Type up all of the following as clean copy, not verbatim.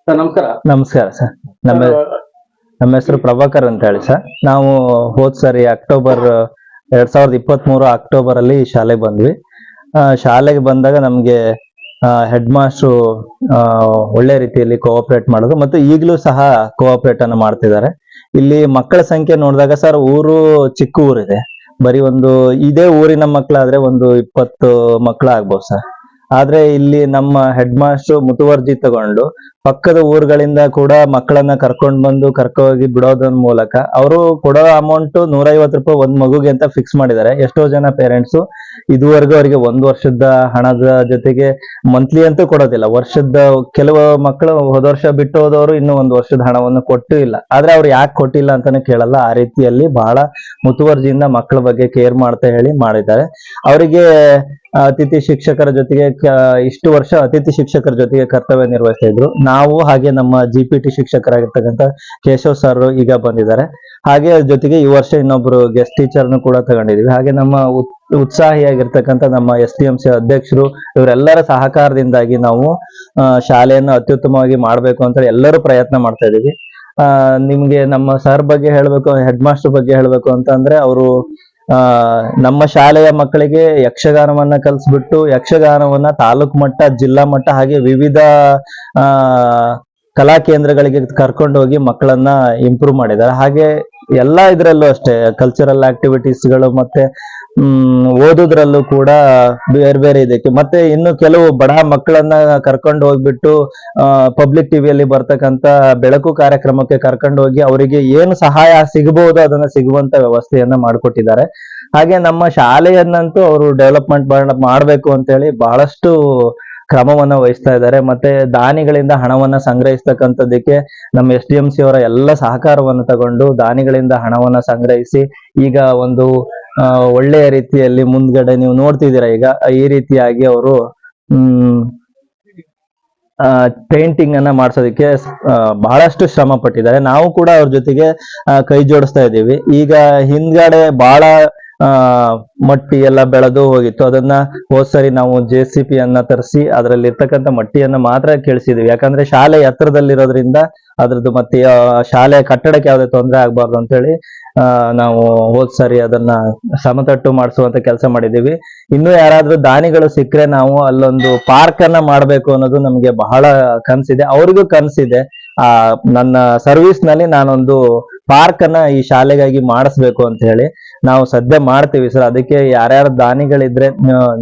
Sir ನಮಸ್ಕಾರ. ನಮಸ್ಕಾರ sir. ನಮ್ಮ ಹೆಸರು ಪ್ರಭಾಕರ್ ಅಂತ ಹೇಳಿ ಸರ್. ನಾವು ಹೋದ್ ಸರಿ ಅಕ್ಟೋಬರ್ 2023 ಅಕ್ಟೋಬರ್ ಅಲ್ಲಿ ಶಾಲೆಗೆ ಬಂದ್ವಿ. ಶಾಲೆಗೆ ಬಂದಾಗ ನಮ್ಗೆ ಹೆಡ್ ಮಾಸ್ಟ್ರು ಒಳ್ಳೆ ರೀತಿಯಲ್ಲಿ ಕೋಆಪರೇಟ್ ಮಾಡೋದು ಮತ್ತು ಈಗಲೂ ಸಹ ಕೋಆಪರೇಟ್ ಅನ್ನು ಮಾಡ್ತಿದ್ದಾರೆ. ಇಲ್ಲಿ ಮಕ್ಕಳ ಸಂಖ್ಯೆ ನೋಡಿದಾಗ ಸರ್, ಊರು ಚಿಕ್ಕ ಊರಿದೆ. ಬರೀ ಇದೇ ಊರಿನ ಮಕ್ಕಳಾದ್ರೆ 20 ಮಕ್ಕಳು ಆಗ್ಬೋದು ಸರ್. ಆದ್ರೆ ಇಲ್ಲಿ ನಮ್ಮ ಹೆಡ್ ಮಾಸ್ಟರ್ ಮುತುವರ್ಜಿ ತಗೊಂಡು ಪಕ್ಕದ ಊರುಗಳಿಂದ ಕೂಡ ಮಕ್ಕಳನ್ನ ಕರ್ಕೊಂಡೋಗಿ ಬಿಡೋದ್ರ ಮೂಲಕ ಅವರು ಕೊಡೋ ಅಮೌಂಟ್ 150 ರೂಪಾಯಿ ಒಂದ್ ಮಗುಗೆ ಅಂತ ಫಿಕ್ಸ್ ಮಾಡಿದ್ದಾರೆ. ಎಷ್ಟೋ ಜನ ಪೇರೆಂಟ್ಸ್ ಇದುವರೆಗೂ ಅವರಿಗೆ 1 ವರ್ಷದ ಹಣದ ಜೊತೆಗೆ ಮಂತ್ಲಿ ಅಂತೂ ಕೊಡೋದಿಲ್ಲ. ಕೆಲವು ಮಕ್ಕಳು ಹೋದ ವರ್ಷ ಬಿಟ್ಟು ಹೋದವರು ಇನ್ನು 1 ವರ್ಷದ ಹಣವನ್ನು ಕೊಟ್ಟು ಇಲ್ಲ. ಆದ್ರೆ ಅವ್ರು ಯಾಕೆ ಕೊಟ್ಟಿಲ್ಲ ಅಂತಾನೆ ಕೇಳಲ್ಲ. ಆ ರೀತಿಯಲ್ಲಿ ಬಹಳ ಮುತುವರ್ಜಿಯಿಂದ ಮಕ್ಕಳ ಬಗ್ಗೆ ಕೇರ್ ಮಾಡ್ತಾ ಹೇಳಿ ಮಾಡಿದ್ದಾರೆ. ಅವರಿಗೆ ಅತಿಥಿ ಶಿಕ್ಷಕರ ಜೊತೆಗೆ ಇಷ್ಟು ವರ್ಷ ಅತಿಥಿ ಶಿಕ್ಷಕರ ಜೊತೆಗೆ ಕರ್ತವ್ಯ ನಿರ್ವಹಿಸ್ತಾ ಇದ್ರು. ನಾವು ಹಾಗೆ ನಮ್ಮ GPT ಶಿಕ್ಷಕರಾಗಿರ್ತಕ್ಕಂಥ ಕೇಶವ್ ಸರ್ ಈಗ ಬಂದಿದ್ದಾರೆ. ಹಾಗೆ ಜೊತೆಗೆ ಈ ವರ್ಷ ಇನ್ನೊಬ್ರು ಗೆಸ್ಟ್ ಟೀಚರ್ನು ಕೂಡ ತಗೊಂಡಿದೀವಿ. ಹಾಗೆ ನಮ್ಮ ಉತ್ಸಾಹಿಯಾಗಿರ್ತಕ್ಕಂಥ ನಮ್ಮ STMC ಅಧ್ಯಕ್ಷರು ಇವರೆಲ್ಲರ ಸಹಕಾರದಿಂದಾಗಿ ನಾವು ಶಾಲೆಯನ್ನು ಅತ್ಯುತ್ತಮವಾಗಿ ಮಾಡ್ಬೇಕು ಅಂತ ಎಲ್ಲರೂ ಪ್ರಯತ್ನ ಮಾಡ್ತಾ ಇದೀವಿ. ನಿಮ್ಗೆ ನಮ್ಮ ಸರ್ ಬಗ್ಗೆ ಹೇಳ್ಬೇಕು, ಹೆಡ್ ಮಾಸ್ಟರ್ ಬಗ್ಗೆ ಹೇಳ್ಬೇಕು ಅಂತಂದ್ರೆ, ಅವರು ನಮ್ಮ ಶಾಲೆಯ ಮಕ್ಕಳಿಗೆ ಯಕ್ಷಗಾನವನ್ನ ಕಲಿಸ್ಬಿಟ್ಟು ಯಕ್ಷಗಾನವನ್ನ ತಾಲೂಕು ಮಟ್ಟ, ಜಿಲ್ಲಾ ಮಟ್ಟ ಹಾಗೆ ವಿವಿಧ ಕಲಾ ಕೇಂದ್ರಗಳಿಗೆ ಕರ್ಕೊಂಡೋಗಿ ಮಕ್ಕಳನ್ನ ಇಂಪ್ರೂವ್ ಮಾಡಿದ್ದಾರೆ. ಹಾಗೆ ಎಲ್ಲಾ ಇದ್ರಲ್ಲೂ ಅಷ್ಟೇ, ಕಲ್ಚರಲ್ ಆಕ್ಟಿವಿಟೀಸ್ಗಳು ಮತ್ತೆ ಓದೋದ್ರಲ್ಲೂ ಕೂಡ ಬೇರೆ ಬೇರೆ ಇದಕ್ಕೆ ಮತ್ತೆ ಇನ್ನು ಕೆಲವು ಬಡ ಮಕ್ಕಳನ್ನ ಕರ್ಕೊಂಡು ಹೋಗ್ಬಿಟ್ಟು ಪಬ್ಲಿಕ್ ಟಿವಿಯಲ್ಲಿ ಬರ್ತಕ್ಕಂತ ಬೆಳಕು ಕಾರ್ಯಕ್ರಮಕ್ಕೆ ಕರ್ಕೊಂಡು ಹೋಗಿ ಅವರಿಗೆ ಏನು ಸಹಾಯ ಸಿಗಬಹುದು ಅದನ್ನ ಸಿಗುವಂತ ವ್ಯವಸ್ಥೆಯನ್ನ ಮಾಡಿಕೊಟ್ಟಿದ್ದಾರೆ. ಹಾಗೆ ನಮ್ಮ ಶಾಲೆಯನ್ನಂತೂ ಅವರು ಡೆವಲಪ್ಮೆಂಟ್ ಮಾಡ್ಬೇಕು ಅಂತ ಹೇಳಿ ಬಹಳಷ್ಟು ಕ್ರಮವನ್ನ ವಹಿಸ್ತಾ ಇದ್ದಾರೆ. ಮತ್ತೆ ದಾನಿಗಳಿಂದ ಹಣವನ್ನ ಸಂಗ್ರಹಿಸ್ತಕ್ಕಂಥದ್ದಕ್ಕೆ ನಮ್ಮ SDMC ಅವರ ಎಲ್ಲ ಸಹಕಾರವನ್ನು ತಗೊಂಡು ದಾನಿಗಳಿಂದ ಹಣವನ್ನ ಸಂಗ್ರಹಿಸಿ ಈಗ ಒಳ್ಳೆಯ ರೀತಿಯಲ್ಲಿ ಮುಂದ್ಗಡೆ ನೀವು ನೋಡ್ತಿದ್ದೀರಾ. ಈಗ ಈ ರೀತಿಯಾಗಿ ಅವರು ಪೇಂಟಿಂಗ್ ಅನ್ನ ಮಾಡ್ಸೋದಕ್ಕೆ ಬಹಳಷ್ಟು ಶ್ರಮ ಪಟ್ಟಿದ್ದಾರೆ. ನಾವು ಕೂಡ ಅವ್ರ ಜೊತೆಗೆ ಕೈ ಜೋಡಿಸ್ತಾ ಇದ್ದೀವಿ. ಈಗ ಹಿಂದ್ಗಡೆ ಬಹಳ ಮಟ್ಟಿ ಎಲ್ಲ ಬೆಳೆದು ಹೋಗಿತ್ತು. ಅದನ್ನ ಹೋದ್ಸರಿ ನಾವು JCP ಅನ್ನ ತರಿಸಿ ಅದರಲ್ಲಿ ಇರ್ತಕ್ಕಂಥ ಮಟ್ಟಿಯನ್ನ ಮಾತ್ರ ಕೇಳಿಸಿದ್ವಿ. ಯಾಕಂದ್ರೆ ಶಾಲೆ ಎತ್ತರದಲ್ಲಿರೋದ್ರಿಂದ ಅದ್ರದ್ದು ಮತ್ತೆ ಶಾಲೆ ಕಟ್ಟಡಕ್ಕೆ ಯಾವುದೇ ತೊಂದರೆ ಆಗ್ಬಾರ್ದು ಅಂತ ಹೇಳಿ ನಾವು ಹೋದ್ಸರಿ ಅದನ್ನ ಸಮತಟ್ಟು ಮಾಡಿಸುವಂತ ಕೆಲಸ ಮಾಡಿದೀವಿ. ಇನ್ನು ಯಾರಾದ್ರೂ ದಾನಿಗಳು ಸಿಕ್ಕರೆ ನಾವು ಅಲ್ಲೊಂದು ಪಾರ್ಕ್ ಅನ್ನ ಮಾಡ್ಬೇಕು ಅನ್ನೋದು ನಮ್ಗೆ ಬಹಳ ಕನಸಿದೆ. ಅವ್ರಿಗೂ ಕನಸಿದೆ. ನನ್ನ ಸರ್ವಿಸ್ ನಲ್ಲಿ ನಾನೊಂದು ಪಾರ್ಕ್ ಅನ್ನ ಈ ಶಾಲೆಗಾಗಿ ಮಾಡಿಸ್ಬೇಕು ಅಂತ ಹೇಳಿ ನಾವು ಸದ್ಯ ಮಾಡ್ತೀವಿ ಸರ್. ಅದಕ್ಕೆ ಯಾರ್ಯಾರು ದಾನಿಗಳಿದ್ರೆ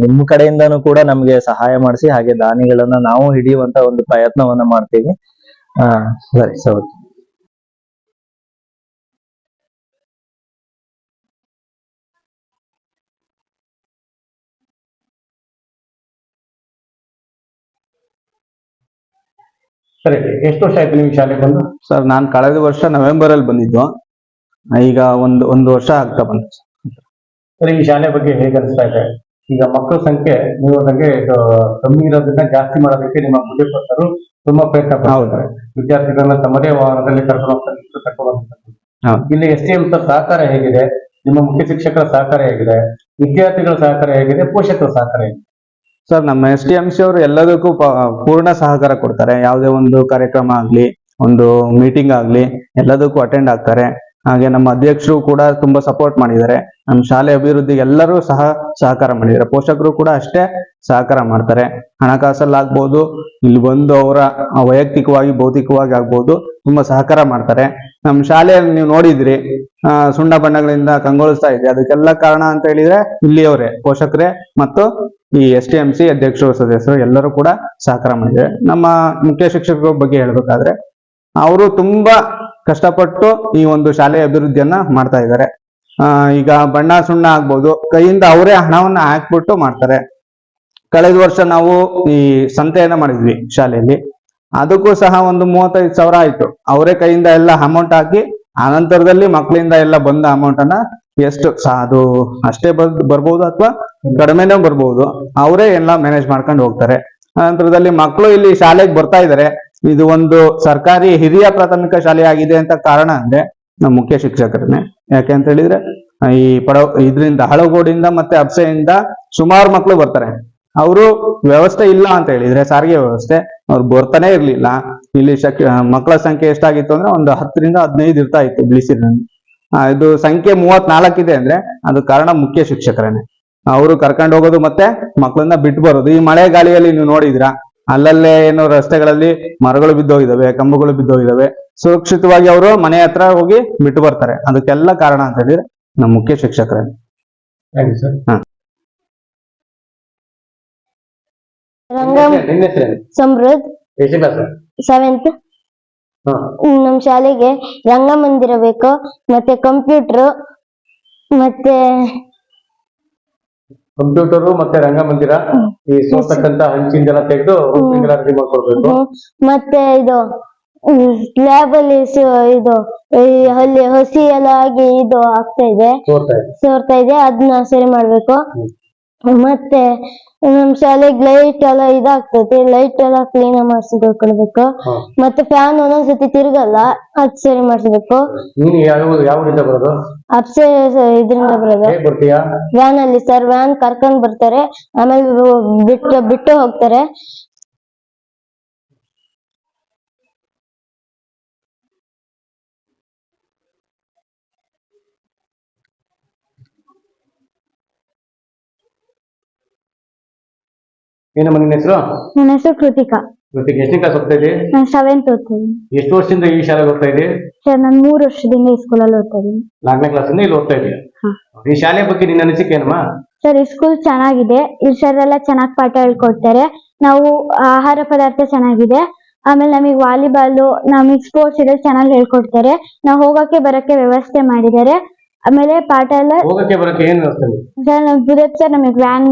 ನಿಮ್ಮ ಕಡೆಯಿಂದನೂ ಕೂಡ ನಮ್ಗೆ ಸಹಾಯ ಮಾಡಿಸಿ, ಹಾಗೆ ದಾನಿಗಳನ್ನ ನಾವು ಹಿಡಿಯುವಂತ ಒಂದು ಪ್ರಯತ್ನವನ್ನ ಮಾಡ್ತೀವಿ. ಸರಿ ಸರ್. ಸರಿ, ಎಷ್ಟು ವರ್ಷ ಆಯ್ತು ನಿಮ್ಗೆ ಶಾಲೆಗೆ ಬಂದು? ಸರ್, ನಾನು ಕಳೆದ ವರ್ಷ ನವೆಂಬರ್ ಅಲ್ಲಿ ಬಂದಿದ್ದು. ಈಗ ಒಂದು ವರ್ಷ ಆಗ್ತಾ ಬಂತು. ಸರಿ, ಈ ಶಾಲೆ ಬಗ್ಗೆ ಹೇಗೆ ಅನಿಸ್ತಾ ಇದೆ? ಈಗ ಮಕ್ಕಳ ಸಂಖ್ಯೆ ನೀವು ನನಗೆ ಕಮ್ಮಿ ಇರೋದನ್ನ ಜಾಸ್ತಿ ಮಾಡೋದಕ್ಕೆ ನಿಮ್ಮ ಮುಖ್ಯಸ್ಥರು ತುಂಬಾ ಪ್ರಯತ್ನ ಪಡ್ತಾರೆ. ವಿದ್ಯಾರ್ಥಿಗಳನ್ನ ತಮ್ಮದೇ ವಾಹನದಲ್ಲಿ ಕರ್ಕೊಂಡು ಹೋಗ್ತಾರೆ. ಇಲ್ಲಿ STM ಸಹಕಾರ ಹೇಗಿದೆ? ನಿಮ್ಮ ಮುಖ್ಯ ಶಿಕ್ಷಕರ ಸಹಕಾರ ಹೇಗಿದೆ? ವಿದ್ಯಾರ್ಥಿಗಳ ಸಹಕಾರ ಹೇಗಿದೆ? ಪೋಷಕರ ಸಹಕಾರ ಹೇಗಿದೆ? ಸರ್, ನಮ್ಮ STMC ಅವರು ಎಲ್ಲದಕ್ಕೂ ಪೂರ್ಣ ಸಹಕಾರ ಕೊಡ್ತಾರೆ. ಯಾವುದೇ ಒಂದು ಕಾರ್ಯಕ್ರಮ ಆಗ್ಲಿ, ಒಂದು ಮೀಟಿಂಗ್ ಆಗ್ಲಿ, ಎಲ್ಲದಕ್ಕೂ ಅಟೆಂಡ್ ಆಗ್ತಾರೆ. ಹಾಗೆ ನಮ್ಮ ಅಧ್ಯಕ್ಷರು ಕೂಡ ತುಂಬಾ ಸಪೋರ್ಟ್ ಮಾಡಿದ್ದಾರೆ. ನಮ್ಮ ಶಾಲೆ ಅಭಿವೃದ್ಧಿಗೆ ಎಲ್ಲರೂ ಸಹಕಾರ ಮಾಡಿದ್ದಾರೆ. ಪೋಷಕರು ಕೂಡ ಅಷ್ಟೇ ಸಹಕಾರ ಮಾಡ್ತಾರೆ. ಹಣಕಾಸಲ್ಲಾಗ್ಬೋದು, ಇಲ್ಲಿ ಬಂದು ಅವರ ವೈಯಕ್ತಿಕವಾಗಿ ಭೌತಿಕವಾಗಿ ಆಗ್ಬೋದು, ತುಂಬಾ ಸಹಕಾರ ಮಾಡ್ತಾರೆ. ನಮ್ಮ ಶಾಲೆಯಲ್ಲಿ ನೀವು ನೋಡಿದ್ರಿ, ಸುಣ್ಣ ಬಣ್ಣಗಳಿಂದ ಕಂಗೊಳಿಸ್ತಾ ಇದೆ. ಅದಕ್ಕೆಲ್ಲ ಕಾರಣ ಅಂತ ಹೇಳಿದ್ರೆ ಇಲ್ಲಿಯವರೇ, ಪೋಷಕರೇ ಮತ್ತು ಈ STMC ಅಧ್ಯಕ್ಷರು, ಸದಸ್ಯರು ಎಲ್ಲರೂ ಕೂಡ ಸಹಕಾರ ಮಾಡಿದ್ದಾರೆ. ನಮ್ಮ ಮುಖ್ಯ ಶಿಕ್ಷಕರ ಬಗ್ಗೆ ಹೇಳ್ಬೇಕಾದ್ರೆ, ಅವರು ತುಂಬಾ ಕಷ್ಟಪಟ್ಟು ಈ ಒಂದು ಶಾಲೆಯ ಅಭಿವೃದ್ಧಿಯನ್ನ ಮಾಡ್ತಾ ಇದ್ದಾರೆ. ಈಗ ಬಣ್ಣ ಸುಣ್ಣ ಆಗ್ಬೋದು, ಕೈಯಿಂದ ಅವರೇ ಹಣವನ್ನ ಹಾಕ್ಬಿಟ್ಟು ಮಾಡ್ತಾರೆ. ಕಳೆದ ವರ್ಷ ನಾವು ಈ ಸಂತೆಯನ್ನ ಮಾಡಿದ್ವಿ ಶಾಲೆಯಲ್ಲಿ. ಅದಕ್ಕೂ ಸಹ 35,000 ಆಯ್ತು. ಅವರೇ ಕೈಯಿಂದ ಎಲ್ಲ ಅಮೌಂಟ್ ಹಾಕಿ ಆನಂತರದಲ್ಲಿ ಮಕ್ಕಳಿಂದ ಎಲ್ಲ ಬಂದ ಅಮೌಂಟ್ ಅನ್ನ ಎಷ್ಟು ಅದು ಅಷ್ಟೇ ಬರ್ಬೋದು ಅಥವಾ ಕಡಿಮೆನೇ ಬರ್ಬೋದು, ಅವರೇ ಎಲ್ಲ ಮ್ಯಾನೇಜ್ ಮಾಡ್ಕೊಂಡು ಹೋಗ್ತಾರೆ. ಅನಂತರದಲ್ಲಿ ಮಕ್ಕಳು ಇಲ್ಲಿ ಶಾಲೆಗೆ ಬರ್ತಾ ಇದ್ದಾರೆ. ಇದು ಒಂದು ಸರ್ಕಾರಿ ಹಿರಿಯ ಪ್ರಾಥಮಿಕ ಶಾಲೆ ಆಗಿದೆ ಅಂತ ಕಾರಣ ಅಂದ್ರೆ ನಮ್ಮ ಮುಖ್ಯ ಶಿಕ್ಷಕರನ್ನೇ. ಯಾಕೆ ಅಂತ ಹೇಳಿದ್ರೆ ಈ ಇದರಿಂದ ಹಳಗೋಡಿಂದ ಮತ್ತೆ ಅಬ್ಸೆಯಿಂದ ಸುಮಾರು ಮಕ್ಕಳು ಬರ್ತಾರೆ. ಅವರು ವ್ಯವಸ್ಥೆ ಇಲ್ಲ ಅಂತ ಹೇಳಿದ್ರೆ ಸಾರಿಗೆ ವ್ಯವಸ್ಥೆ ಅವ್ರು ಬರ್ತಾನೆ ಇರ್ಲಿಲ್ಲ. ಇಲ್ಲಿ ಮಕ್ಕಳ ಸಂಖ್ಯೆ ಎಷ್ಟಾಗಿತ್ತು ಅಂದ್ರೆ ಒಂದು 10 ರಿಂದ 15 ಇರ್ತಾ ಇತ್ತು ಬಿಳಿಸಿರಿನಲ್ಲಿ. ಇದು ಸಂಖ್ಯೆ 34 ಇದೆ ಅಂದ್ರೆ ಅದು ಕಾರಣ ಮುಖ್ಯ ಶಿಕ್ಷಕರೇನೆ. ಅವರು ಕರ್ಕೊಂಡು ಹೋಗೋದು ಮತ್ತೆ ಮಕ್ಕಳನ್ನ ಬಿಟ್ಟು ಬರೋದು. ಈ ಮಳೆ ಗಾಳಿಯಲ್ಲಿ ನೀವು ನೋಡಿದ್ರ ಅಲ್ಲಲ್ಲೇ ಏನೋ ರಸ್ತೆಗಳಲ್ಲಿ ಮರಗಳು ಬಿದ್ದೋಗಿದಾವೆ, ಕಂಬಗಳು ಬಿದ್ದೋಗಿದಾವೆ. ಸುರಕ್ಷಿತವಾಗಿ ಅವರು ಮನೆ ಹತ್ರ ಹೋಗಿ ಬಿಟ್ಟು ಬರ್ತಾರೆ. ಅದಕ್ಕೆಲ್ಲ ಕಾರಣ ಅಂತ ಹೇಳಿದ್ರೆ ನಮ್ಮ ಮುಖ್ಯ ಶಿಕ್ಷಕರೇ. Thank you sir. ರಂಗಂ ನಿಮ್ಮ ಹೆಸರೇನು? ಸಮೃದ್ಧ್ ಎಷ್ಟನೇ ಕ್ಲಾಸ್? 7th. ನಮ್ ಶಾಲೆಗೆ ರಂಗಮಂದಿರ ಬೇಕು, ಮತ್ತೆ ಕಂಪ್ಯೂಟರ್, ಮತ್ತೆ ಕಂಪ್ಯೂಟರ್ ಮತ್ತೆ ರಂಗಮಂದಿರ, ಈ ಸೋತಕ್ಕಂತ ಹಂಚಿಂದೆಲ್ಲ ತೆಗೆದು ರೆಡಿ ಮಾಡ್ಕೊಡ್ಬೇಕು. ಮತ್ತೆ ಇದು ಲ್ಯಾಬ್ ಅಲ್ಲಿ ಇದು ಅಲ್ಲಿ ಹಸಿ ಎಲ್ಲ ಆಗಿ ಇದು ಆಗ್ತಾ ಇದೆ, ಸೋರ್ತಾ ಇದೆ, ಅದನ್ನ ಸರಿ ಮಾಡ್ಬೇಕು. ಮತ್ತೆ ನಮ್ ಶಾಲೆಗೆ ಲೈಟ್ ಎಲ್ಲ ಇದಾಗ್ತೈತಿ, ಲೈಟ್ ಎಲ್ಲ ಕ್ಲೀನ್ ಮಾಡಿಸ್ಕೊಳ್ಬೇಕು. ಮತ್ತೆ ಫ್ಯಾನ್ ಒಂದೊಂದ್ಸತಿ ತಿರ್ಗಲ್ಲ, ಅದ್ ಸರಿ ಮಾಡಿಸ್ಬೇಕು. ನೀನು ಯಾವ್ರಿಂದ ಬರೋದು? ಅಪ್ಸೆ ಇದ್ರಿಂದ ಬರೋದು. ಬರ್ತೀಯಾ? ವ್ಯಾನ್ ಅಲ್ಲಿ ಸರ್, ವ್ಯಾನ್ ಕರ್ಕೊಂಡ್ ಬರ್ತಾರೆ, ಆಮೇಲೆ ಬಿಟ್ಟು ಹೋಗ್ತಾರೆ. ಏನಮ್ಮ ನಿನ್ನ ಹೆಸರು? ನನ್ನ ಹೆಸರು ಕೃತಿಕಾ. ಜೊತೆಗೆ ಎಷ್ಟನೇ ಕ್ಲಾಸ್ ಹೋಗ್ತಾ ಇದ್ದೀವಿ? ನಾನು 7th ಓದ್ತೀನಿ. ಎಷ್ಟು ವರ್ಷದಿಂದ ಈ ಶಾಲೆಗೆ ಹೋಗ್ತಾ ಇದ್ದೀವಿ? ಸರ್ ನಾನು 3 ವರ್ಷದಿಂದ ಈ ಸ್ಕೂಲಲ್ಲಿ ಓದ್ತಾ ಇದ್ದೀನಿ. 4ನೇ ಕ್ಲಾಸಿಂದ ಇಲ್ಲಿ ಓದ್ತಾ ಇದ್ದೀವಿ. ಈ ಶಾಲೆ ಬಗ್ಗೆ ನಿನ್ನ ಅನಿಸಿಕೆ ಏನಮ್ಮ? ಸರ್ ಈ ಸ್ಕೂಲ್ ಚೆನ್ನಾಗಿದೆ, ಇಲ್ಲಿ ಸರ್ ಎಲ್ಲ ಚೆನ್ನಾಗಿ ಪಾಠ ಹೇಳ್ಕೊಡ್ತಾರೆ. ನಾವು ಆಹಾರ ಪದಾರ್ಥ ಚೆನ್ನಾಗಿದೆ, ಆಮೇಲೆ ನಮಗೆ ವಾಲಿಬಾಲ್, ನಮಗೆ ಸ್ಪೋರ್ಟ್ಸ್ ಇದೆ ಚೆನ್ನಾಗಿ ಹೇಳ್ಕೊಡ್ತಾರೆ. ನಾವು ಹೋಗಕ್ಕೆ ಬರಕ್ಕೆ ವ್ಯವಸ್ಥೆ ಮಾಡಿದ್ದಾರೆ. ಆಮೇಲೆ ಪಾಠ ಎಲ್ಲ ಹೋಗಕ್ಕೆ ಬರಕ್ಕೆ ಏನ್ ವ್ಯವಸ್ಥೆ? ಸರ್ ಬುಧತ್ ಸರ್ ನಮಗೆ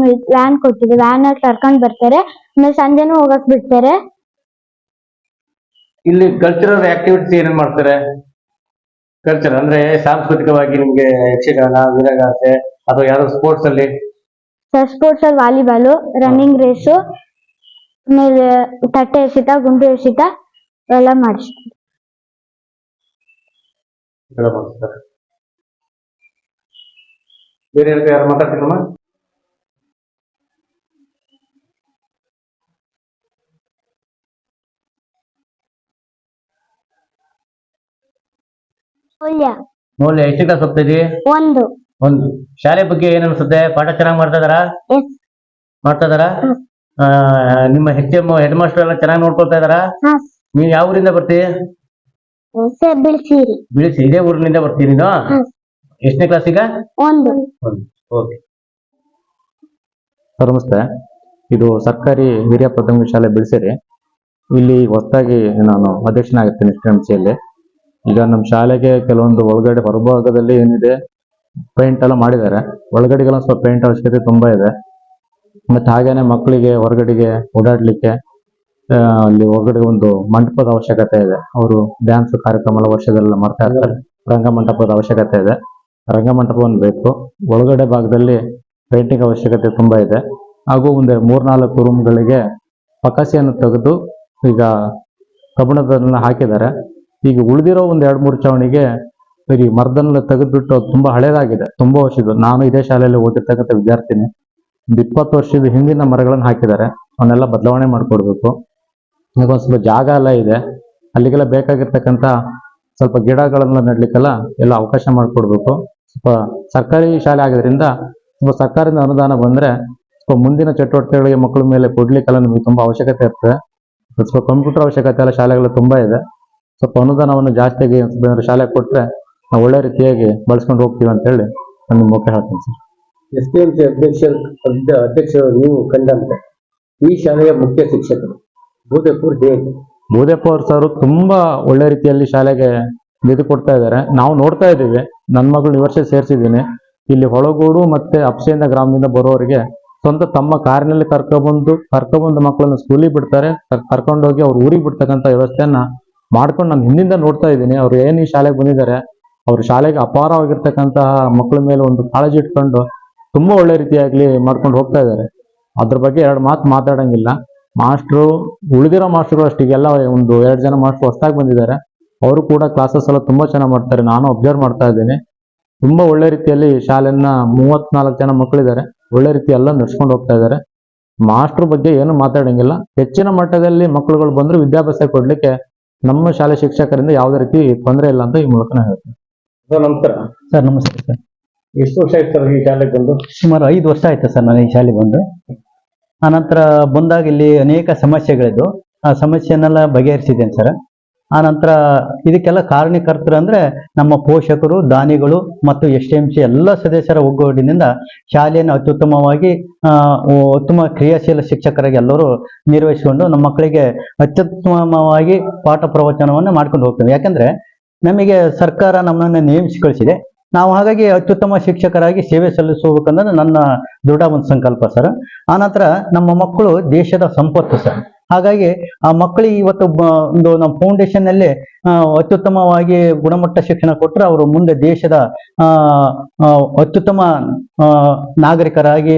ವ್ಯಾನ್ ಕೊಟ್ಟಿದೆ, ವ್ಯಾನ್ ಅಲ್ಲಿ ಕರ್ಕೊಂಡ್ ಬರ್ತಾರೆ, ಆಮೇಲೆ ಸಂಜೆನೂ ಹೋಗಕ್ ಬಿಡ್ತಾರೆ. ಇಲ್ಲಿ ಕಲ್ಚರಲ್ ಆಕ್ಟಿವಿಟೀಸ್ ಏನೇನ್ ಮಾಡ್ತಾರೆ? ಕಲ್ಚರ್ ಅಂದ್ರೆ ಸಾಂಸ್ಕೃತಿಕವಾಗಿ ನಿಮ್ಗೆ ಯಕ್ಷಗಾನ, ವೀರಗಾಸೆ ಅಥವಾ ಯಾವ್ದೋ ಸ್ಪೋರ್ಟ್ಸ್ ಅಲ್ಲಿ? ಸರ್ ಸ್ಪೋರ್ಟ್ಸ್ ಅಲ್ಲಿ ವಾಲಿಬಾಲು, ರನ್ನಿಂಗ್ ರೇಸು, ಆಮೇಲೆ ತಟ್ಟೆ ಎಸೆತ, ಗುಂಡು ಎಸೆತ ಎಲ್ಲ ಮಾಡಿಸ್ತಾರೆ. ಬೇರೆ ಯಾರು ಮಾತಾಡ್ತೀರಮ್ಮ? ಮೌಲ್ಯ ಎಷ್ಟನೇ ಕ್ಲಾಸ್ ಹೋಗ್ತಾ ಇದೀವಿ? 1. ಶಾಲೆ ಬಗ್ಗೆ ಏನ್ ಅನ್ಸುತ್ತೆ? ಪಾಠ ಚೆನ್ನಾಗಿ ಮಾಡ್ತಾ ಇದಾರಾ? ಮಾಡ್ತಾ ಇದಾರಾ? ನಿಮ್ಮ ಹೆಡ್ ಮಾಸ್ಟರ್ ಎಲ್ಲ ಚೆನ್ನಾಗಿ ನೋಡ್ಕೊಳ್ತಾ ಇದಾರಾ? ನೀವ್ ಯಾವ ಊರಿಂದ ಬರ್ತೀವಿ? ಬಿಳಿಸಿ. ಇದೇ ಊರಿನಿಂದ ಬರ್ತೀನಿ ನೀನು? ಎಷ್ಟನೇ ಕ್ಲಾಸ್ ಈಗ? 1. ಓಕೆ. ನಮಸ್ತೆ. ಇದು ಸರ್ಕಾರಿ ಹಿರಿಯ ಪ್ರಾಥಮಿಕ ಶಾಲೆ ಬಿಳಿಸೇರಿ. ಇಲ್ಲಿ ಹೊಸದಾಗಿ ನಾನು ಅಧ್ಯಕ್ಷನಾಗಿರ್ತೀನಿ STMCಯಲ್ಲಿ. ಈಗ ನಮ್ಮ ಶಾಲೆಗೆ ಕೆಲವೊಂದು ಒಳಗಡೆ ಹೊರಭಾಗದಲ್ಲಿ ಏನಿದೆ ಪೇಂಟ್ ಎಲ್ಲ ಮಾಡಿದ್ದಾರೆ. ಒಳಗಡೆಗೆಲ್ಲ ಸ್ವಲ್ಪ ಪೇಂಟ್ ಅವಶ್ಯಕತೆ ತುಂಬಾ ಇದೆ. ಮತ್ತೆ ಹಾಗೇನೆ ಮಕ್ಕಳಿಗೆ ಹೊರಗಡೆಗೆ ಓಡಾಡ್ಲಿಕ್ಕೆ ಅಲ್ಲಿ ಹೊರಗಡೆ ಒಂದು ಮಂಟಪದ ಅವಶ್ಯಕತೆ ಇದೆ. ಅವರು ಡ್ಯಾನ್ಸ್ ಕಾರ್ಯಕ್ರಮ ಎಲ್ಲ ವರ್ಷದಲ್ಲ ಮಾಡ್ತಾ ಇರ್ತಾರೆ. ರಂಗಮಂಟಪದ ಅವಶ್ಯಕತೆ ಇದೆ. ರಂಗಮಂಟಪವನ್ನು ಬೇಕು. ಒಳಗಡೆ ಭಾಗದಲ್ಲಿ ಪೇಂಟಿಂಗ್ ಅವಶ್ಯಕತೆ ತುಂಬಾ ಇದೆ. ಹಾಗೂ ಒಂದು 3-4 ರೂಮ್ಗಳಿಗೆ ಪಕಾಸಿಯನ್ನು ತೆಗೆದು ಈಗ ಕಬ್ಬಣದನ್ನ ಹಾಕಿದ್ದಾರೆ. ಈಗ ಉಳಿದಿರೋ ಒಂದು 2-3 ಚಾವಣಿಗೆ ಈ ಮರದನ್ನ ತೆಗೆದ್ಬಿಟ್ಟು ಅದು ತುಂಬಾ ಹಳೇದಾಗಿದೆ, ತುಂಬಾ ವರ್ಷದ್ದು. ನಾನು ಇದೇ ಶಾಲೆಯಲ್ಲಿ ಓದಿರ್ತಕ್ಕಂಥ ವಿದ್ಯಾರ್ಥಿನಿ. ಒಂದು 20 ವರ್ಷದ ಹಿಂದಿನ ಮರಗಳನ್ನು ಹಾಕಿದ್ದಾರೆ. ಅವನ್ನೆಲ್ಲ ಬದಲಾವಣೆ ಮಾಡ್ಕೊಡ್ಬೇಕು. ಈಗ ಒಂದು ಸ್ವಲ್ಪ ಜಾಗ ಎಲ್ಲ ಇದೆ, ಅಲ್ಲಿಗೆಲ್ಲ ಬೇಕಾಗಿರ್ತಕ್ಕಂಥ ಸ್ವಲ್ಪ ಗಿಡಗಳನ್ನ ನೆಡ್ಲಿಕ್ಕೆಲ್ಲ ಎಲ್ಲ ಅವಕಾಶ ಮಾಡಿಕೊಡ್ಬೇಕು. ಸ್ವಲ್ಪ ಸರ್ಕಾರಿ ಶಾಲೆ ಆಗಿದ್ರಿಂದ ಸ್ವಲ್ಪ ಸರ್ಕಾರದಿಂದ ಅನುದಾನ ಬಂದ್ರೆ ಸ್ವಲ್ಪ ಮುಂದಿನ ಚಟುವಟಿಕೆಗಳಿಗೆ ಮಕ್ಕಳ ಮೇಲೆ ಕೊಡ್ಲಿಕ್ಕೆಲ್ಲ ನಮಗೆ ತುಂಬಾ ಅವಶ್ಯಕತೆ ಇರ್ತದೆ. ಸ್ವಲ್ಪ ಕಂಪ್ಯೂಟರ್ ಅವಶ್ಯಕತೆ ಎಲ್ಲ ಶಾಲೆಗಳು ತುಂಬಾ ಇದೆ. ಸ್ವಲ್ಪ ಅನುದಾನವನ್ನು ಜಾಸ್ತಿಯಾಗಿ ಶಾಲೆಗೆ ಕೊಟ್ರೆ ನಾವು ಒಳ್ಳೆ ರೀತಿಯಾಗಿ ಬಳಸ್ಕೊಂಡು ಹೋಗ್ತೀವಿ ಅಂತ ಹೇಳಿ ನನ್ನ ಮುಖ್ಯ ಹೇಳ್ತೀನಿ ಸರ್. STMC ಅಧ್ಯಕ್ಷರು ನೀವು ಕಂಡಂತೆ ಈ ಶಾಲೆಯ ಮುಖ್ಯ ಶಿಕ್ಷಕರು ಭೂದೇಪುರ್ ಹೇಗೆ? ಭೂದೇಪುರ್ ಸರ್ ತುಂಬಾ ಒಳ್ಳೆ ರೀತಿಯಲ್ಲಿ ಶಾಲೆಗೆ ನಿಧಿ ಕೊಡ್ತಾ ಇದ್ದಾರೆ. ನಾವು ನೋಡ್ತಾ ಇದ್ದೀವಿ. ನನ್ನ ಮಗಳು ಈ ವರ್ಷ ಸೇರಿಸಿದ್ದೀನಿ. ಇಲ್ಲಿ ಹೊಳಗೋಡು ಮತ್ತೆ ಅಪ್ಸೆಯಿಂದ ಗ್ರಾಮದಿಂದ ಬರೋರಿಗೆ ಸ್ವಂತ ತಮ್ಮ ಕಾರಿನಲ್ಲಿ ಕರ್ಕೊಬಂದು ಮಕ್ಕಳನ್ನ ಸ್ಕೂಲಿಗೆ ಬಿಡ್ತಾರೆ. ಕರ್ಕೊಂಡೋಗಿ ಅವ್ರ ಊರಿಗೆ ಬಿಡ್ತಕ್ಕಂಥ ವ್ಯವಸ್ಥೆಯನ್ನ ಮಾಡ್ಕೊಂಡು ನಾನು ಹಿಂದಿಂದ ನೋಡ್ತಾ ಇದ್ದೀನಿ. ಅವ್ರು ಏನು ಈ ಶಾಲೆಗೆ ಬಂದಿದ್ದಾರೆ, ಅವ್ರ ಶಾಲೆಗೆ ಅಪಾರವಾಗಿರ್ತಕ್ಕಂತಹ ಮಕ್ಕಳ ಮೇಲೆ ಒಂದು ಕಾಳಜಿ ಇಟ್ಕೊಂಡು ತುಂಬಾ ಒಳ್ಳೆ ರೀತಿಯಾಗ್ಲಿ ಮಾಡ್ಕೊಂಡು ಹೋಗ್ತಾ ಇದ್ದಾರೆ. ಅದ್ರ ಬಗ್ಗೆ ಎರಡು ಮಾತು ಮಾತಾಡಂಗಿಲ್ಲ. ಮಾಸ್ಟ್ರು ಉಳಿದಿರೋ ಮಾಸ್ಟ್ರು ಅಷ್ಟಿಗೆಲ್ಲ ಒಂದು 2 ಜನ ಮಾಸ್ಟ್ರು ಹೊಸದಾಗಿ ಬಂದಿದ್ದಾರೆ. ಅವರು ಕೂಡ ಕ್ಲಾಸಸ್ ಎಲ್ಲ ತುಂಬಾ ಚೆನ್ನಾಗಿ ಮಾಡ್ತಾರೆ. ನಾನು ಅಬ್ಸರ್ವ್ ಮಾಡ್ತಾ ಇದ್ದೀನಿ. ತುಂಬಾ ಒಳ್ಳೆ ರೀತಿಯಲ್ಲಿ ಶಾಲೆಯನ್ನ 34 ಜನ ಮಕ್ಕಳಿದ್ದಾರೆ, ಒಳ್ಳೆ ರೀತಿ ಎಲ್ಲ ನಡ್ಸ್ಕೊಂಡು ಹೋಗ್ತಾ ಇದ್ದಾರೆ. ಮಾಸ್ಟ್ರು ಬಗ್ಗೆ ಏನು ಮಾತಾಡಂಗಿಲ್ಲ. ಹೆಚ್ಚಿನ ಮಟ್ಟದಲ್ಲಿ ಮಕ್ಕಳುಗಳು ಬಂದ್ರು ವಿದ್ಯಾಭ್ಯಾಸ ಕೊಡ್ಲಿಕ್ಕೆ ನಮ್ಮ ಶಾಲೆ ಶಿಕ್ಷಕರಿಂದ ಯಾವುದೇ ರೀತಿ ತೊಂದರೆ ಇಲ್ಲ ಅಂತ ಈ ಮೂಲಕ ನಾನು ಹೇಳ್ತೀನಿ. ಸರ್ ನಮಸ್ಕಾರ. ಸರ್ ನಮಸ್ತೆ ಸರ್. ಎಷ್ಟು ವರ್ಷ ಆಯ್ತು ಸರ್ ಈ ಶಾಲೆಗೆ ಬಂದು? ಸುಮಾರು 5 ವರ್ಷ ಆಯ್ತು ಸರ್ ನಾನು ಈ ಶಾಲೆಗೆ ಬಂದು. ಆನಂತರ ಬಂದಾಗ ಇಲ್ಲಿ ಅನೇಕ ಸಮಸ್ಯೆಗಳಿದ್ದು ಆ ಸಮಸ್ಯೆನೆಲ್ಲ ಬಗೆಹರಿಸಿದ್ದೇನೆ ಸರ್. ಆನಂತರ ಇದಕ್ಕೆಲ್ಲ ಕಾರಣಕರ್ತರು ಅಂದ್ರೆ ನಮ್ಮ ಪೋಷಕರು, ದಾನಿಗಳು ಮತ್ತು STMC ಎಲ್ಲ ಸದಸ್ಯರ ಒಗ್ಗೂಡಿನಿಂದ ಶಾಲೆಯನ್ನು ಅತ್ಯುತ್ತಮವಾಗಿ ಉತ್ತಮ ಕ್ರಿಯಾಶೀಲ ಶಿಕ್ಷಕರಾಗಿ ಎಲ್ಲರೂ ನಿರ್ವಹಿಸಿಕೊಂಡು ನಮ್ಮ ಮಕ್ಕಳಿಗೆ ಅತ್ಯುತ್ತಮವಾಗಿ ಪಾಠ ಪ್ರವಚನವನ್ನು ಮಾಡ್ಕೊಂಡು ಹೋಗ್ತೇವೆ. ಯಾಕಂದ್ರೆ ನಮಗೆ ಸರ್ಕಾರ ನಮ್ಮನ್ನು ನೇಮಿಸಿ ಕಳಿಸಿದೆ. ನಾವು ಹಾಗಾಗಿ ಅತ್ಯುತ್ತಮ ಶಿಕ್ಷಕರಾಗಿ ಸೇವೆ ಸಲ್ಲಿಸಬೇಕಂದ್ರೆ ನನ್ನ ದೃಢ ಒಂದು ಸಂಕಲ್ಪ ಸರ್. ಆನಂತರ ನಮ್ಮ ಮಕ್ಕಳು ದೇಶದ ಸಂಪತ್ತು ಸರ್. ಹಾಗಾಗಿ ಆ ಮಕ್ಕಳಿಗೆ ಇವತ್ತು ಒಂದು ನಮ್ಮ ಫೌಂಡೇಶನ್ ನಲ್ಲಿ ಅತ್ಯುತ್ತಮವಾಗಿ ಗುಣಮಟ್ಟ ಶಿಕ್ಷಣ ಕೊಟ್ಟರೆ ಅವರು ಮುಂದೆ ದೇಶದ ಅತ್ಯುತ್ತಮ ನಾಗರಿಕರಾಗಿ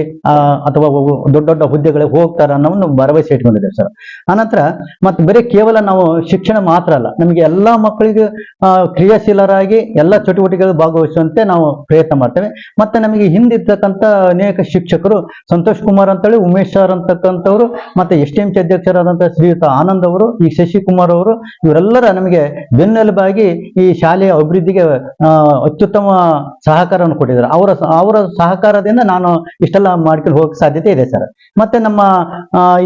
ಅಥವಾ ದೊಡ್ಡ ದೊಡ್ಡ ಹುದ್ದೆಗಳಿಗೆ ಹೋಗ್ತಾರೆ ಅನ್ನೋ ಒಂದು ಭರವಸೆ ಇಟ್ಕೊಂಡಿದ್ದೇವೆ ಸರ್. ಆನಂತರ ಮತ್ತೆ ಬರೀ ಕೇವಲ ನಾವು ಶಿಕ್ಷಣ ಮಾತ್ರ ಅಲ್ಲ, ನಮಗೆ ಎಲ್ಲಾ ಮಕ್ಕಳಿಗೆ ಕ್ರಿಯಾಶೀಲರಾಗಿ ಎಲ್ಲ ಚಟುವಟಿಕೆಗಳು ಭಾಗವಹಿಸುವಂತೆ ನಾವು ಪ್ರಯತ್ನ ಮಾಡ್ತೇವೆ. ಮತ್ತೆ ನಮಗೆ ಹಿಂದಿರ್ತಕ್ಕಂಥ ಅನೇಕ ಶಿಕ್ಷಕರು ಸಂತೋಷ್ ಕುಮಾರ್ ಅಂತೇಳಿ, ಉಮೇಶ್ ಸರ್ ಅಂತಕ್ಕಂಥವ್ರು, ಮತ್ತೆ STMC ಅಧ್ಯಕ್ಷರಾದಂಥ ಶ್ರೀಯುತ ಆನಂದ್ ಅವರು, ಈ ಶಶಿಕುಮಾರ್ ಅವರು, ಇವರೆಲ್ಲರ ನಮಗೆ ಬೆನ್ನೆಲುಬಾಗಿ ಈ ಶಾಲೆಯ ಅಭಿವೃದ್ಧಿಗೆ ಅತ್ಯುತ್ತಮ ಸಹಕಾರವನ್ನು ಕೊಟ್ಟಿದ್ದಾರೆ. ಅವರ ಸಹಕಾರದಿಂದ ನಾನು ಇಷ್ಟೆಲ್ಲ ಮಾಡ್ಕೊಂಡು ಹೋಗಕ್ಕೆ ಸಾಧ್ಯತೆ ಇದೆ ಸರ್. ಮತ್ತೆ ನಮ್ಮ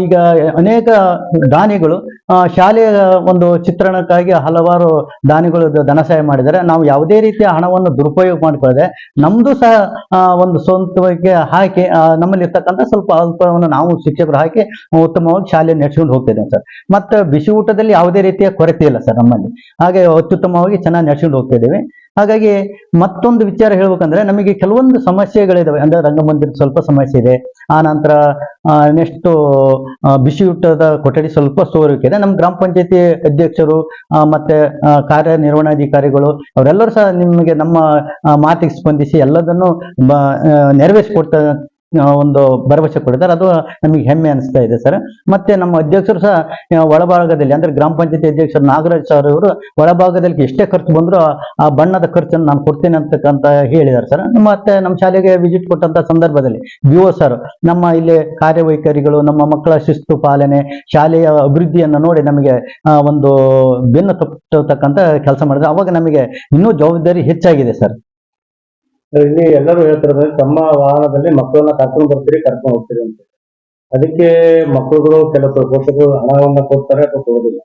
ಈಗ ಅನೇಕ ದಾನಿಗಳು ಶಾಲೆಯ ಒಂದು ಚಿತ್ರಣಕ್ಕಾಗಿ ಹಲವಾರು ದಾನಿಗಳು ಧನ ಸಹಾಯ ಮಾಡಿದ್ದಾರೆ. ನಾವು ಯಾವುದೇ ರೀತಿಯ ಹಣವನ್ನು ದುರುಪಯೋಗ ಮಾಡಿಕೊಳ್ಳದೆ ನಮ್ದು ಸಹ ಒಂದು ಸ್ವಂತವಾಗಿ ಹಾಕಿ ನಮ್ಮಲ್ಲಿ ಇರ್ತಕ್ಕಂಥ ಸ್ವಲ್ಪ ಅಲ್ಪವನ್ನು ನಾವು ಶಿಕ್ಷಕರು ಹಾಕಿ ಉತ್ತಮವಾಗಿ ಶಾಲೆಯನ್ನು ನಡೆಸಿಕೊಂಡು ಹೋಗ್ತಿದ್ದೇವೆ ಸರ್. ಮತ್ತೆ ಬಿಸಿ ಊಟದಲ್ಲಿ ಯಾವುದೇ ರೀತಿಯ ಕೊರತೆ ಇಲ್ಲ ಸರ್ ನಮ್ಮಲ್ಲಿ. ಹಾಗೆ ಅತ್ಯುತ್ತಮವಾಗಿ ಚೆನ್ನಾಗಿ ನಡೆಸಿಕೊಂಡು ಹೋಗ್ತಾ ಇದ್ದೇವೆ. ಹಾಗಾಗಿ ಮತ್ತೊಂದು ವಿಚಾರ ಹೇಳ್ಬೇಕಂದ್ರೆ ನಮಗೆ ಕೆಲವೊಂದು ಸಮಸ್ಯೆಗಳಿದಾವೆ. ಅಂದ್ರೆ ರಂಗಮಂದಿರದ ಸ್ವಲ್ಪ ಸಮಸ್ಯೆ ಇದೆ. ಆ ನಂತರ ನೆಕ್ಸ್ಟ್ ಬಿಸಿ ಊಟದ ಕೊಠಡಿ ಸ್ವಲ್ಪ ಸೋರಿಕೆ ಇದೆ. ನಮ್ಮ ಗ್ರಾಮ ಪಂಚಾಯತಿ ಅಧ್ಯಕ್ಷರು ಮತ್ತೆ ಕಾರ್ಯನಿರ್ವಹಣಾಧಿಕಾರಿಗಳು ಅವರೆಲ್ಲರೂ ಸಹ ನಿಮಗೆ ನಮ್ಮ ಮಾತಿಗೆ ಸ್ಪಂದಿಸಿ ಎಲ್ಲದನ್ನು ನೆರವೇರಿಸಿಕೊಡ್ತಾ ಒಂದು ಭರವಸೆ ಕೊಟ್ಟಿದ್ದಾರೆ. ಅದು ನಮಗೆ ಹೆಮ್ಮೆ ಅನಿಸ್ತಾ ಇದೆ ಸರ್. ಮತ್ತೆ ನಮ್ಮ ಅಧ್ಯಕ್ಷರು ಸಹ ಒಳಭಾಗದಲ್ಲಿ ಅಂದ್ರೆ ಗ್ರಾಮ ಪಂಚಾಯತಿ ಅಧ್ಯಕ್ಷರು ನಾಗರಾಜ್ ಸರ್ ಅವರು ಒಳಭಾಗದಲ್ಲಿ ಎಷ್ಟೇ ಖರ್ಚು ಬಂದರೂ ಆ ಬಣ್ಣದ ಖರ್ಚನ್ನು ನಾನು ಕೊಡ್ತೇನೆ ಅಂತಕ್ಕಂತ ಹೇಳಿದ್ದಾರೆ ಸರ್. ಮತ್ತೆ ನಮ್ಮ ಶಾಲೆಗೆ ವಿಸಿಟ್ ಕೊಟ್ಟಂತ ಸಂದರ್ಭದಲ್ಲಿ BO ಸರ್ ನಮ್ಮ ಇಲ್ಲಿ ಕಾರ್ಯವೈಖರಿಗಳು, ನಮ್ಮ ಮಕ್ಕಳ ಶಿಸ್ತು ಪಾಲನೆ, ಶಾಲೆಯ ಅಭಿವೃದ್ಧಿಯನ್ನು ನೋಡಿ ನಮಗೆ ಒಂದು ಬೆನ್ನು ತಟ್ಟತಕ್ಕಂತ ಕೆಲಸ ಮಾಡಿದ್ರೆ ಅವಾಗ ನಮಗೆ ಇನ್ನೂ ಜವಾಬ್ದಾರಿ ಹೆಚ್ಚಾಗಿದೆ ಸರ್. ಇಲ್ಲಿ ಎಲ್ಲರೂ ಹೇಳ್ತಾರೆ ತಮ್ಮ ವಾಹನದಲ್ಲಿ ಮಕ್ಕಳನ್ನ ಕರ್ಕೊಂಡು ಬರ್ತೀರಿ, ಕರ್ಕೊಂಡು ಹೋಗ್ತೀರಿ ಅಂತ. ಅದಕ್ಕೆ ಮಕ್ಕಳುಗಳು ಕೆಲವು ಪೋಷಕರು ಹಣವನ್ನ ಕೊಡ್ತಾರೆ ಅಥವಾ ಕೊಡೋದಿಲ್ಲ.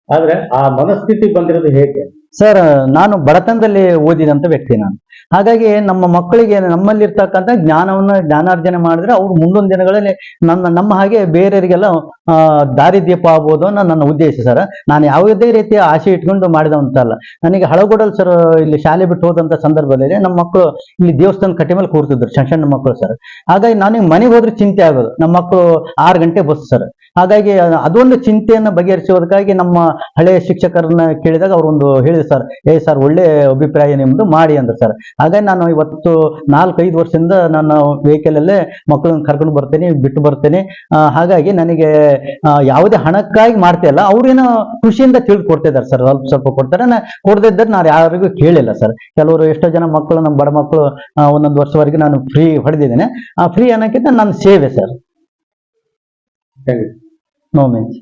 ಆದ್ರೆ ಆ ಮನಸ್ಥಿತಿ ಬಂದಿರೋದು ಹೇಗೆ ಸರ್? ನಾನು ಬಡತನದಲ್ಲಿ ಓದಿದಂತ ವ್ಯಕ್ತಿ ನಾನು. ಹಾಗಾಗಿ ನಮ್ಮ ಮಕ್ಕಳಿಗೆ ನಮ್ಮಲ್ಲಿರ್ತಕ್ಕಂಥ ಜ್ಞಾನಾರ್ಜನೆ ಮಾಡಿದ್ರೆ ಅವ್ರು ಮುಂದೊಂದು ದಿನಗಳಲ್ಲಿ ನಮ್ಮ ಹಾಗೆ ಬೇರೆಯವರಿಗೆಲ್ಲ ದಾರಿದೀಪ ಆಗ್ಬೋದು ಅನ್ನೋ ನನ್ನ ಉದ್ದೇಶ ಸರ್. ನಾನು ಯಾವುದೇ ರೀತಿಯ ಆಸೆ ಇಟ್ಕೊಂಡು ಮಾಡಿದಂತಲ್ಲ. ನನಗೆ ಹಳಗೋಡಲ್ ಸರ್ ಇಲ್ಲಿ ಶಾಲೆ ಬಿಟ್ಟು ಹೋದಂತ ಸಂದರ್ಭದಲ್ಲಿ ನಮ್ಮ ಮಕ್ಕಳು ಇಲ್ಲಿ ದೇವಸ್ಥಾನ ಕಟ್ಟೆ ಮೇಲೆ ಕೂರ್ತಿದ್ರು, ಸಣ್ಣ ಮಕ್ಕಳು ಸರ್. ಹಾಗಾಗಿ ನನಗೆ ಮನೆಗೆ ಹೋದ್ರೆ ಚಿಂತೆ ಆಗೋದು. ನಮ್ಮ ಮಕ್ಕಳು 6 ಗಂಟೆ ಬಸ್ ಸರ್. ಹಾಗಾಗಿ ಅದೊಂದು ಚಿಂತೆಯನ್ನು ಬಗೆಹರಿಸೋದಕ್ಕಾಗಿ ನಮ್ಮ ಹಳೆಯ ಶಿಕ್ಷಕರನ್ನ ಕೇಳಿದಾಗ ಅವರೊಂದು ಹೇಳಿದ್ರು ಸರ್, ಸರ್ ಒಳ್ಳೆ ಅಭಿಪ್ರಾಯ ನಿಮ್ದು ಮಾಡಿ ಅಂದ್ರು ಸರ್. ಹಾಗಾಗಿ ನಾನು ಇವತ್ತು 4-5 ವರ್ಷದಿಂದ ನಾನು ವೆಹಿಕಲ್ ಅಲ್ಲೇ ಮಕ್ಕಳನ್ನ ಕರ್ಕೊಂಡು ಬರ್ತೇನೆ, ಬಿಟ್ಟು ಬರ್ತೇನೆ. ಹಾಗಾಗಿ ನನಗೆ ಯಾವುದೇ ಹಣಕ್ಕಾಗಿ ಮಾಡ್ತಾ ಇಲ್ಲ, ಅವ್ರೇನೋ ಖುಷಿಯಿಂದ ತಿಳ್ಕೊಡ್ತಿದ್ದಾರೆ ಸರ್. ಸ್ವಲ್ಪ ಕೊಡ್ತಾರೆ, ಕೊಡದಿದ್ದರೆ ನಾನು ಯಾರಿಗೂ ಕೇಳಿಲ್ಲ ಸರ್. ಕೆಲವರು ಎಷ್ಟೋ ಜನ ಮಕ್ಕಳು, ನಮ್ಮ ಬಡ ಮಕ್ಕಳು 1 ವರ್ಷವರೆಗೆ ನಾನು ಫ್ರೀ ಹೊಡೆದಿದ್ದೇನೆ. ಆ ಫ್ರೀ ಅನ್ನೋಕ್ಕಿಂತ ನನ್ನ ಸೇವೆ ಸರ್. No means